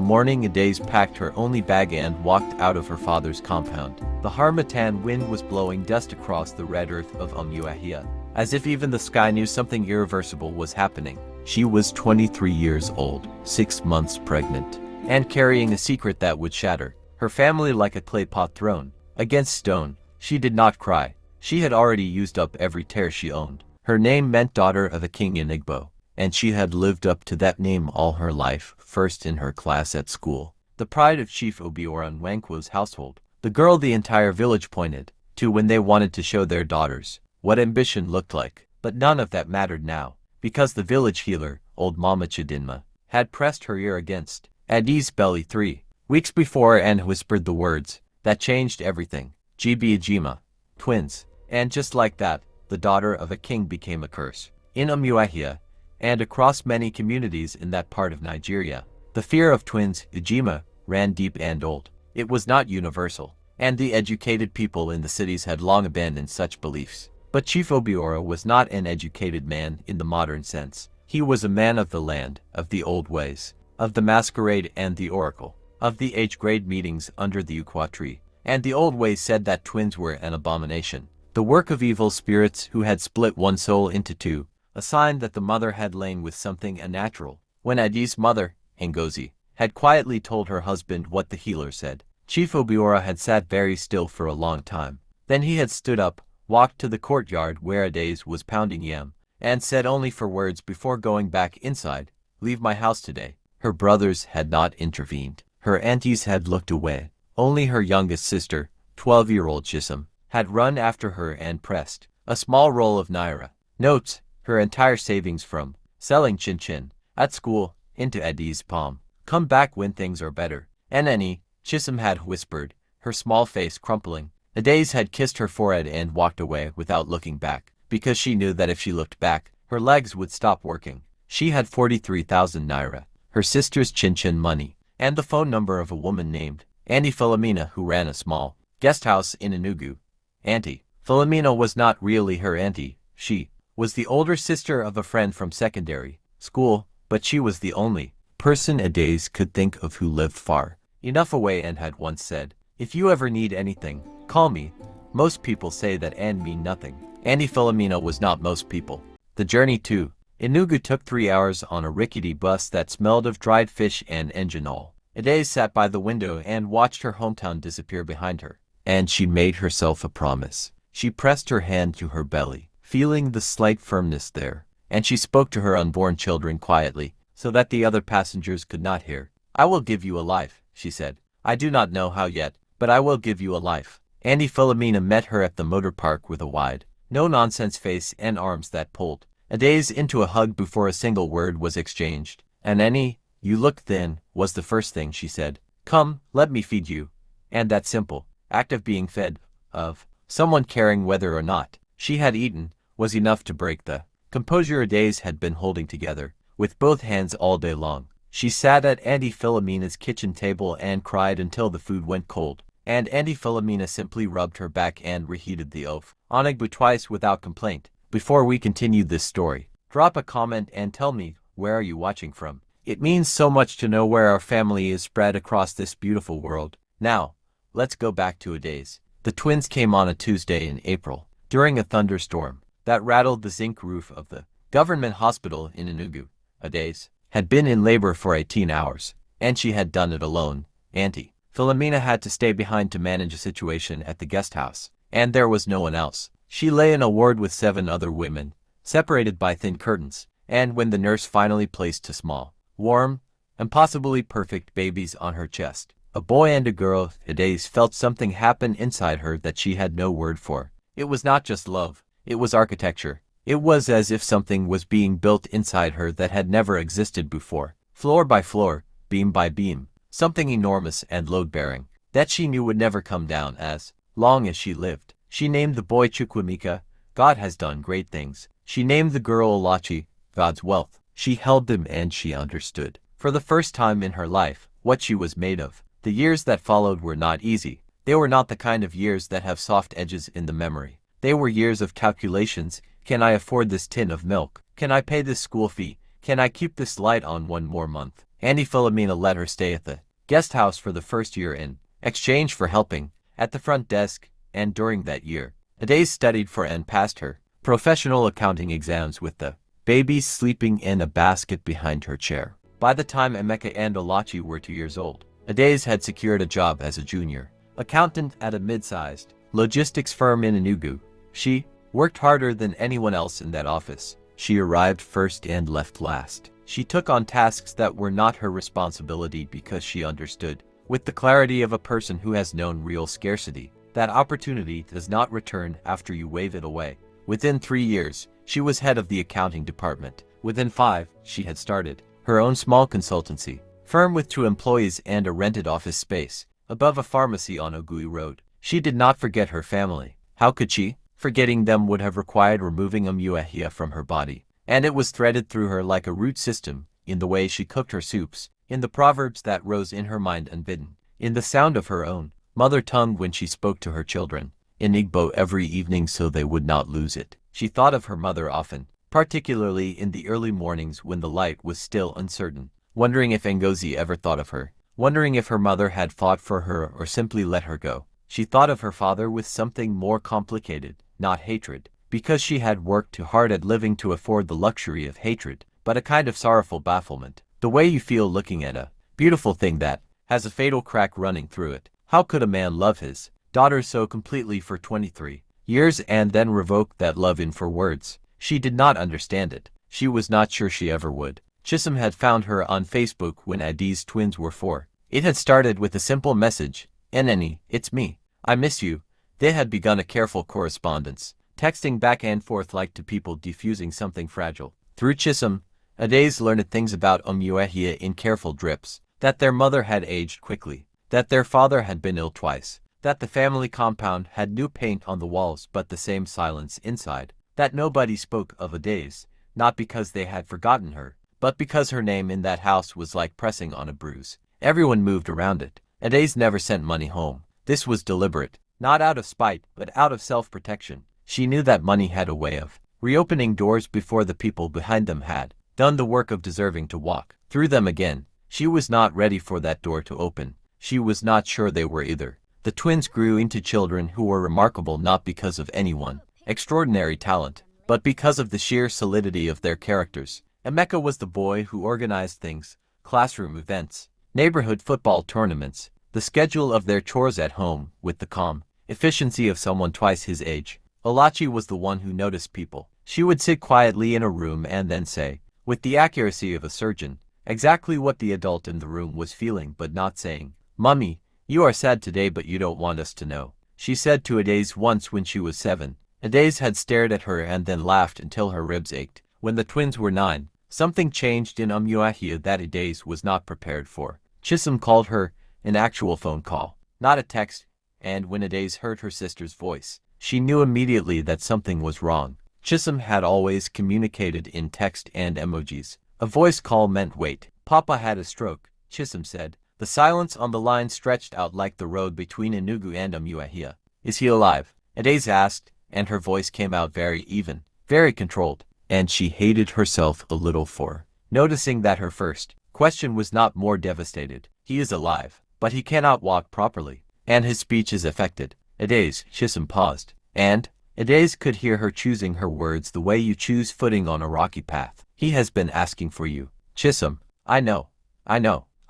morning Adaze packed her only bag and walked out of her father's compound. The harmattan wind was blowing dust across the red earth of Umuahia, as if even the sky knew something irreversible was happening. She was 23 years old, 6 months pregnant, and carrying a secret that would shatter her family like a clay pot thrown against stone. She did not cry. She had already used up every tear she owned. Her name meant daughter of a king in Igbo, and she had lived up to that name all her life, first in her class at school. The pride of Chief Obiora Nwankwo's household, the girl the entire village pointed to when they wanted to show their daughters what ambition looked like. But none of that mattered now, because the village healer, old Mama Chidinma, had pressed her ear against Adi's belly 3 weeks before and whispered the words that changed everything. Gibi Ajima, twins. And just like that, the daughter of a king became a curse. In Umuahia, and across many communities in that part of Nigeria, the fear of twins, Ijima, ran deep and old. It was not universal, and the educated people in the cities had long abandoned such beliefs. But Chief Obiora was not an educated man in the modern sense. He was a man of the land, of the old ways, of the masquerade and the oracle, of the age-grade meetings under the ukwa tree. And the old ways said that twins were an abomination, the work of evil spirits who had split one soul into two, a sign that the mother had lain with something unnatural. When Adi's mother, Ngozi, had quietly told her husband what the healer said, Chief Obiora had sat very still for a long time. Then he had stood up, walked to the courtyard where Adaze was pounding yam, and said only 4 words before going back inside, "Leave my house today." Her brothers had not intervened. Her aunties had looked away. Only her youngest sister, 12-year-old Chisum, had run after her and pressed a small roll of naira notes, her entire savings from selling chin-chin at school, into Adi's palm. "Come back when things are better." Annie, Chisum had whispered, her small face crumpling. Adaze had kissed her forehead and walked away without looking back, because she knew that if she looked back, her legs would stop working. She had 43,000 naira, her sister's chin-chin money, and the phone number of a woman named Auntie Philomena who ran a small guest house in Enugu. Auntie Philomena was not really her auntie. She was the older sister of a friend from secondary school, but she was the only person Adaze could think of who lived far enough away and had once said, "If you ever need anything, call me." Most people say that and mean nothing. Auntie Philomena was not most people. The journey to Enugu took 3 hours on a rickety bus that smelled of dried fish and engine oil. Adaze sat by the window and watched her hometown disappear behind her. And she made herself a promise. She pressed her hand to her belly, feeling the slight firmness there, and she spoke to her unborn children quietly, so that the other passengers could not hear. "I will give you a life," she said. "I do not know how yet, but I will give you a life." Auntie Philomena met her at the motor park with a wide, no-nonsense face and arms that pulled Adaze into a hug before a single word was exchanged. "And Annie, you look thin," was the first thing she said. "Come, let me feed you." And that simple act of being fed, of someone caring whether or not she had eaten, was enough to break the composure Adaze had been holding together with both hands all day long. She sat at Auntie Philomena's kitchen table and cried until the food went cold, and Auntie Philomena simply rubbed her back and reheated the oaf onigbu twice without complaint. Before we continue this story, drop a comment and tell me, where are you watching from? It means so much to know where our family is spread across this beautiful world. Now, let's go back to Adaze. The twins came on a Tuesday in April, during a thunderstorm that rattled the zinc roof of the government hospital in Enugu. Adaze had been in labor for 18 hours, and she had done it alone. Auntie Philomena had to stay behind to manage a situation at the guest house, and there was no one else. She lay in a ward with 7 other women, separated by thin curtains, and when the nurse finally placed 2 small, warm, and possibly perfect babies on her chest, a boy and a girl, Adaze felt something happen inside her that she had no word for. It was not just love, it was architecture. It was as if something was being built inside her that had never existed before, floor by floor, beam by beam, something enormous and load-bearing, that she knew would never come down as long as she lived. She named the boy Chukwemeka, God has done great things. She named the girl Olachi, God's wealth. She held them and she understood, for the first time in her life, what she was made of. The years that followed were not easy. They were not the kind of years that have soft edges in the memory. They were years of calculations. Can I afford this tin of milk? Can I pay this school fee? Can I keep this light on 1 more month? Auntie Philomena let her stay at the guest house for the first year in exchange for helping at the front desk, and during that year, Adaze studied for and passed her professional accounting exams with the baby sleeping in a basket behind her chair. By the time Emeka and Olachi were 2 years old, Adaze had secured a job as a junior accountant at a mid-sized logistics firm in Enugu. She worked harder than anyone else in that office. She arrived first and left last. She took on tasks that were not her responsibility because she understood, with the clarity of a person who has known real scarcity, that opportunity does not return after you wave it away. Within 3 years, she was head of the accounting department. Within 5, she had started her own small consultancy firm with 2 employees and a rented office space above a pharmacy on Ogui Road. She did not forget her family. How could she? Forgetting them would have required removing Umuahia from her body, and it was threaded through her like a root system, in the way she cooked her soups, in the proverbs that rose in her mind unbidden, in the sound of her own mother tongue when she spoke to her children, in Igbo every evening so they would not lose it. She thought of her mother often, particularly in the early mornings when the light was still uncertain, wondering if Ngozi ever thought of her, wondering if her mother had fought for her or simply let her go. She thought of her father with something more complicated, not hatred, because she had worked too hard at living to afford the luxury of hatred, but a kind of sorrowful bafflement, the way you feel looking at a beautiful thing that has a fatal crack running through it. How could a man love his daughter so completely for 23 years and then revoke that love in 4 words? She did not understand it. She was not sure she ever would. Chisholm had found her on Facebook when Adi's twins were 4. It had started with a simple message, "Eneni, it's me. I miss you." They had begun a careful correspondence, texting back and forth like two people diffusing something fragile. Through Chisholm, Adaze learned things about Umuahia in careful drips, that their mother had aged quickly, that their father had been ill twice, that the family compound had new paint on the walls but the same silence inside, that nobody spoke of Adaze, not because they had forgotten her, but because her name in that house was like pressing on a bruise. Everyone moved around it. Adaze never sent money home. This was deliberate, not out of spite, but out of self-protection. She knew that money had a way of reopening doors before the people behind them had done the work of deserving to walk through them again. She was not ready for that door to open. She was not sure they were either. The twins grew into children who were remarkable not because of any one extraordinary talent, but because of the sheer solidity of their characters. Emeka was the boy who organized things, classroom events, neighborhood football tournaments, the schedule of their chores at home, with the calm efficiency of someone twice his age. Olachi was the one who noticed people. She would sit quietly in a room and then say, with the accuracy of a surgeon, exactly what the adult in the room was feeling but not saying. "Mummy, you are sad today but you don't want us to know," she said to Adaze once when she was 7. Adaze had stared at her and then laughed until her ribs ached. When the twins were 9, something changed in Umuahia that Adaze was not prepared for. Chisholm called her an actual phone call, not a text, and when Adaze heard her sister's voice, she knew immediately that something was wrong. Chisholm had always communicated in text and emojis. A voice call meant wait. "Papa had a stroke," Chisholm said. The silence on the line stretched out like the road between Enugu and Umuahia. "Is he alive?" Adaze asked, and her voice came out very even, very controlled, and she hated herself a little for noticing that her first question was not more devastated. "He is alive, but he cannot walk properly, and his speech is affected." Adaze, Chisholm paused, and Adaze could hear her choosing her words the way you choose footing on a rocky path. "He has been asking for you." Chisholm, I know.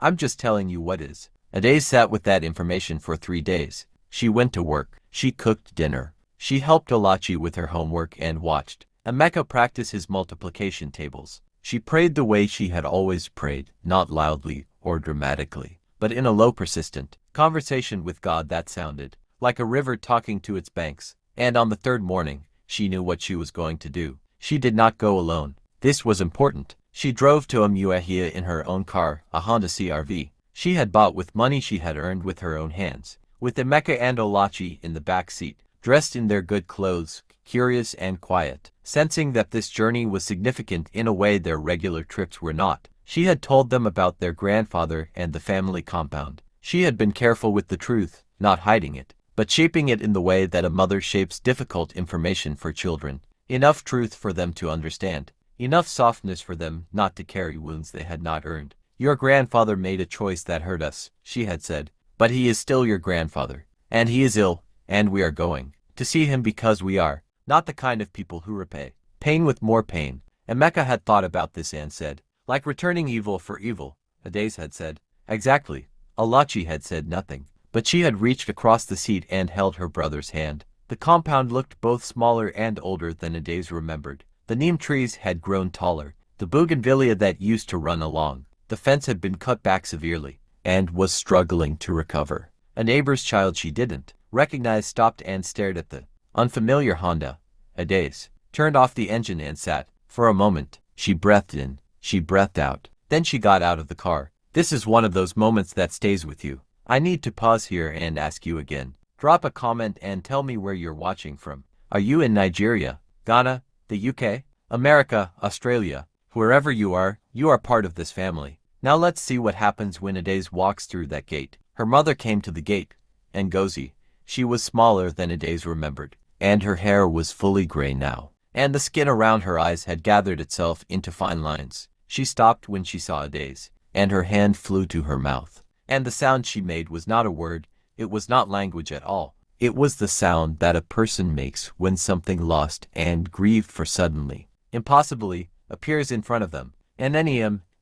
I'm just telling you what is." Adaze sat with that information for 3 days. She went to work. She cooked dinner. She helped Olachi with her homework and watched Emeka practice his multiplication tables. She prayed the way she had always prayed, not loudly or dramatically, but in a low persistent conversation with God that sounded like a river talking to its banks. And on the 3rd morning, she knew what she was going to do. She did not go alone. This was important. She drove to Umuahia in her own car, a Honda CR-V. She had bought with money she had earned with her own hands, with Emeka and Olachi in the back seat, dressed in their good clothes, curious and quiet, sensing that this journey was significant in a way their regular trips were not. She had told them about their grandfather and the family compound. She had been careful with the truth, not hiding it, but shaping it in the way that a mother shapes difficult information for children. Enough truth for them to understand. Enough softness for them not to carry wounds they had not earned. Your grandfather made a choice that hurt us, she had said. But he is still your grandfather. And he is ill, and we are going to see him because we are not the kind of people who repay pain with more pain. Emeka had thought about this and said, like returning evil for evil, Ades had said. Exactly. Alachi had said nothing, but she had reached across the seat and held her brother's hand. The compound looked both smaller and older than Ades remembered. The neem trees had grown taller. The bougainvillea that used to run along the fence had been cut back severely, and was struggling to recover. A neighbor's child she didn't recognize stopped and stared at the unfamiliar Honda. Ades turned off the engine and sat. For a moment, she breathed in, she breathed out. Then she got out of the car. This is one of those moments that stays with you. I need to pause here and ask you again. Drop a comment and tell me where you're watching from. Are you in Nigeria, Ghana, the UK, America, Australia? Wherever you are part of this family. Now let's see what happens when Ades walks through that gate. Her mother came to the gate. Ngozi. She was smaller than Ades remembered, and her hair was fully gray now, and the skin around her eyes had gathered itself into fine lines. She stopped when she saw Ades, and her hand flew to her mouth. And the sound she made was not a word, it was not language at all. It was the sound that a person makes when something lost and grieved for suddenly, impossibly, appears in front of them. And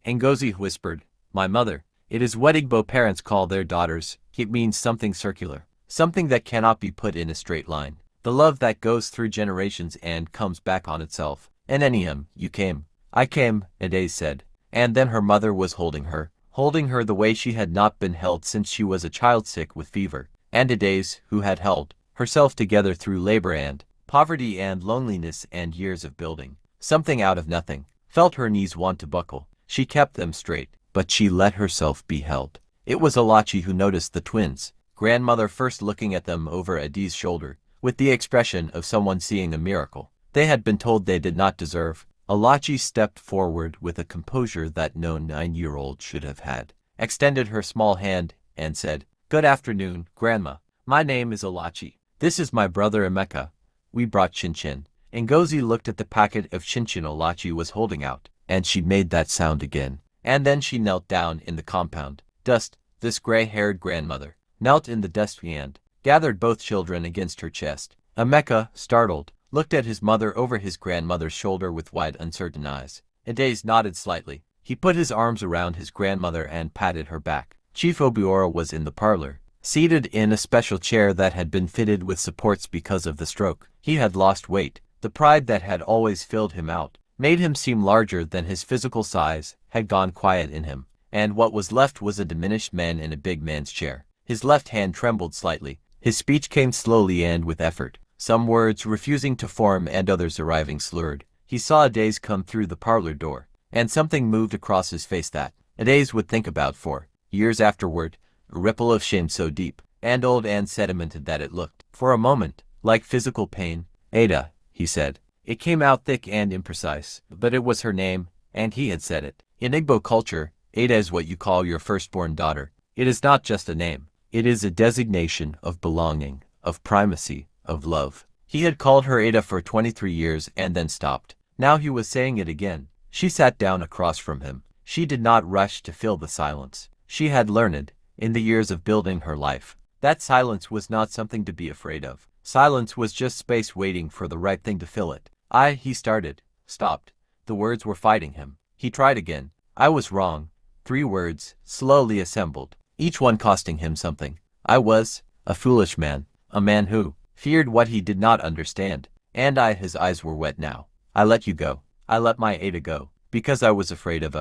Ngozi whispered, my mother. It is what Igbo parents call their daughters. It means something circular, something that cannot be put in a straight line. The love that goes through generations and comes back on itself. And you came. I came, Ades said. And then her mother was holding her the way she had not been held since she was a child sick with fever. And Ades, who had held herself together through labor and poverty and loneliness and years of building something out of nothing, felt her knees want to buckle. She kept them straight, but she let herself be held. It was Alachi who noticed the twins, grandmother first looking at them over Adie's shoulder, with the expression of someone seeing a miracle they had been told they did not deserve. Alachi stepped forward with a composure that no 9-year-old should have had, extended her small hand, and said, Good afternoon, Grandma. My name is Alachi. This is my brother Emeka. We brought Chin-Chin. Ngozi looked at the packet of Chin-Chin Alachi was holding out, and she made that sound again. And then she knelt down in the compound. Dust, this gray-haired grandmother, knelt in the dust and gathered both children against her chest. Emeka, startled, looked at his mother over his grandmother's shoulder with wide, uncertain eyes. Ades nodded slightly. He put his arms around his grandmother and patted her back. Chief Obiora was in the parlor, seated in a special chair that had been fitted with supports because of the stroke. He had lost weight. The pride that had always filled him out, made him seem larger than his physical size, had gone quiet in him, and what was left was a diminished man in a big man's chair. His left hand trembled slightly. His speech came slowly and with effort, some words refusing to form and others arriving slurred. He saw Ades come through the parlor door, and something moved across his face that Ades would think about for years afterward, a ripple of shame so deep and old and sedimented that it looked, for a moment, like physical pain. Ada, he said. It came out thick and imprecise, but it was her name, and he had said it. In Igbo culture, Ada is what you call your firstborn daughter. It is not just a name. It is a designation of belonging, of primacy, of love. He had called her Ada for 23 years and then stopped. Now he was saying it again. She sat down across from him. She did not rush to fill the silence. She had learned, in the years of building her life, that silence was not something to be afraid of. Silence was just space waiting for the right thing to fill it. He started, stopped. The words were fighting him. He tried again. I was wrong. 3 words, slowly assembled, each one costing him something. I was a foolish man, a man who feared what he did not understand. And his eyes were wet now. I let you go. I let my Ada go, because I was afraid of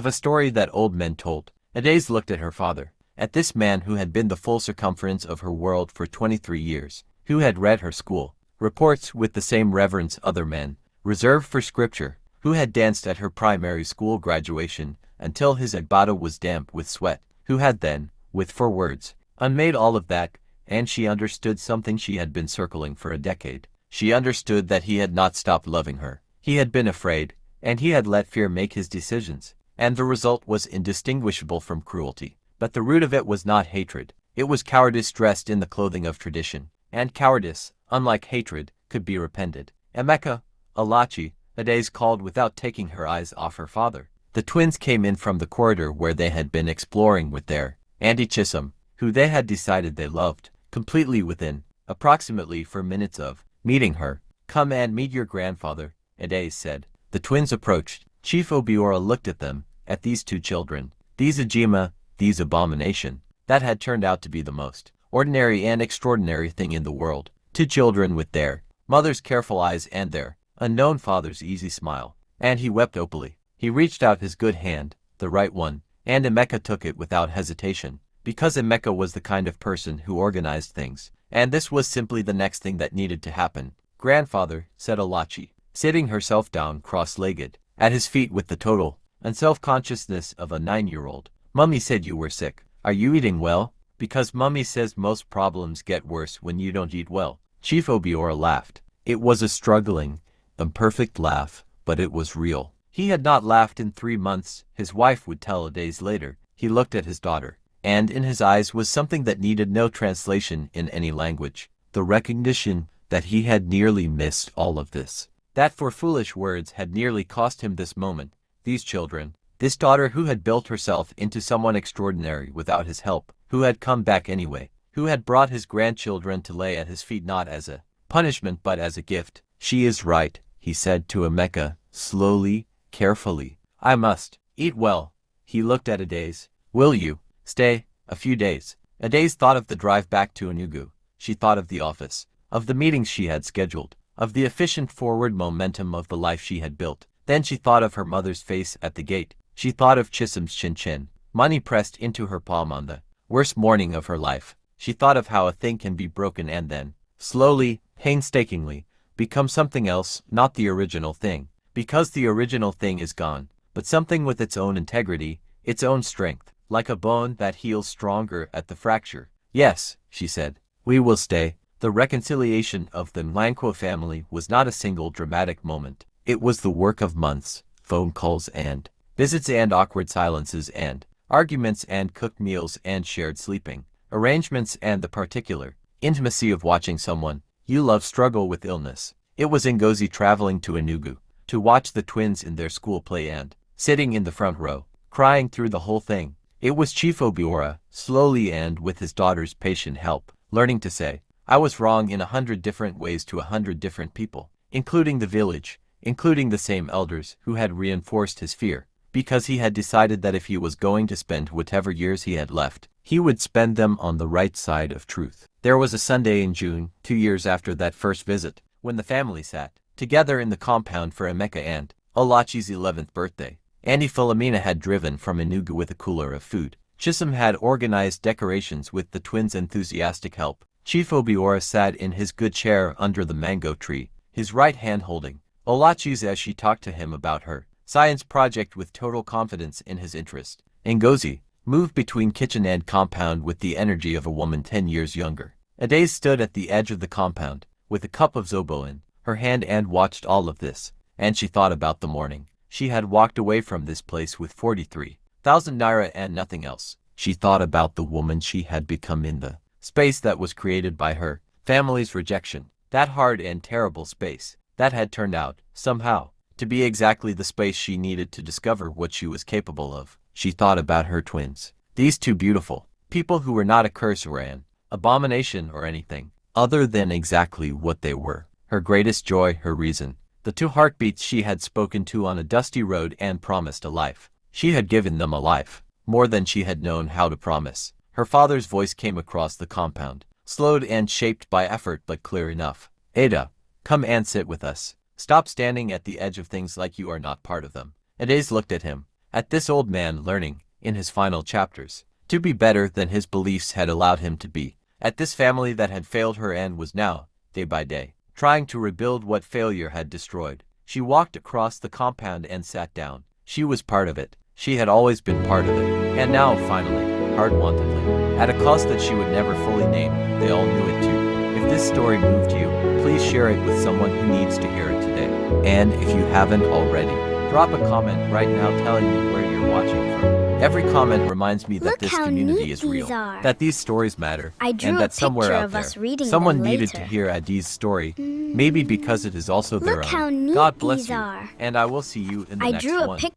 a story that old men told. Ades looked at her father, at this man who had been the full circumference of her world for 23 years. Who had read her school reports with the same reverence other men, reserved for scripture, who had danced at her primary school graduation until his agbada was damp with sweat, who had then, with 4 words, unmade all of that, and she understood something she had been circling for a decade. She understood that he had not stopped loving her. He had been afraid, and he had let fear make his decisions, and the result was indistinguishable from cruelty. But the root of it was not hatred. It was cowardice dressed in the clothing of tradition. And cowardice, unlike hatred, could be repented. Emeka, Alachi, Ades called without taking her eyes off her father. The twins came in from the corridor where they had been exploring with their Auntie Chisholm, who they had decided they loved, completely within, approximately 4 minutes of meeting her. "Come and meet your grandfather," Ade said. The twins approached. Chief Obiora looked at them, at these two children, these Ajima, these abomination. That had turned out to be the most ordinary and extraordinary thing in the world. Two children with their mother's careful eyes and their unknown father's easy smile. And he wept openly. He reached out his good hand, the right one, and Emeka took it without hesitation, because Emeka was the kind of person who organized things, and this was simply the next thing that needed to happen. "Grandfather," said Olachi, sitting herself down cross-legged, at his feet with the total unself-consciousness of a 9-year-old. "Mummy said you were sick. Are you eating well? Because Mummy says most problems get worse when you don't eat well." Chief Obiora laughed. It was a struggling, imperfect laugh, but it was real. He had not laughed in 3 months, his wife would tell a days later. He looked at his daughter, and in his eyes was something that needed no translation in any language. The recognition that he had nearly missed all of this. That for foolish words had nearly cost him this moment, these children, this daughter who had built herself into someone extraordinary without his help, who had come back anyway, who had brought his grandchildren to lay at his feet not as a punishment but as a gift. "She is right," he said to Emeka, slowly, carefully. "I must eat well." He looked at Ades. "Will you stay a few days?" Ades thought of the drive back to Enugu. She thought of the office, of the meetings she had scheduled, of the efficient forward momentum of the life she had built. Then she thought of her mother's face at the gate. She thought of Chisholm's chin-chin, money pressed into her palm on the worst morning of her life. She thought of how a thing can be broken and then, slowly, painstakingly, become something else, not the original thing. Because the original thing is gone, but something with its own integrity, its own strength, like a bone that heals stronger at the fracture. "Yes," she said, "we will stay." The reconciliation of the Mlanko family was not a single dramatic moment. It was the work of months, phone calls and visits and awkward silences and arguments and cooked meals and shared sleeping, arrangements and the particular intimacy of watching someone you love struggle with illness. It was Ngozi traveling to Enugu to watch the twins in their school play and sitting in the front row, crying through the whole thing. It was Chief Obiora, slowly and with his daughter's patient help, learning to say, "I was wrong in 100 different ways to 100 different people, including the village, including the same elders who had reinforced his fear, because he had decided that if he was going to spend whatever years he had left, he would spend them on the right side of truth." There was a Sunday in June, 2 years after that first visit, when the family sat together in the compound for Emeka and Olachi's 11th birthday. Auntie Philomena had driven from Enugu with a cooler of food. Chisholm had organized decorations with the twins' enthusiastic help. Chief Obiora sat in his good chair under the mango tree, his right hand holding Olachi's as she talked to him about her science project with total confidence in his interest. Ngozi moved between kitchen and compound with the energy of a woman 10 years younger. Ades stood at the edge of the compound, with a cup of zobo in her hand and watched all of this, and she thought about the morning. She had walked away from this place with 43,000 naira and nothing else. She thought about the woman she had become in the space that was created by her family's rejection, that hard and terrible space that had turned out, somehow, to be exactly the space she needed to discover what she was capable of. She thought about her twins, these two beautiful people who were not a curse or an abomination or anything other than exactly what they were, her greatest joy, her reason, the two heartbeats she had spoken to on a dusty road and promised a life. She had given them a life, more than she had known how to promise. Her father's voice came across the compound, slowed and shaped by effort but clear enough. "Ada, come and sit with us. Stop standing at the edge of things like you are not part of them." Ades looked at him, at this old man learning, in his final chapters, to be better than his beliefs had allowed him to be, at this family that had failed her and was now, day by day, trying to rebuild what failure had destroyed. She walked across the compound and sat down. She was part of it. She had always been part of it. And now, finally, hard-wantedly, at a cost that she would never fully name, they all knew it too. If this story moved you, please share it with someone who needs to hear it today. And if you haven't already, drop a comment right now telling me where you're watching from. Every comment reminds me that Look this how community neat is real, these are. that these stories matter, I drew and a that somewhere picture out of us there, reading someone them needed to later. hear Adi's story, maybe because it is also their Look how own. neat God bless these you, are. and I will see you in the I next drew a one. picture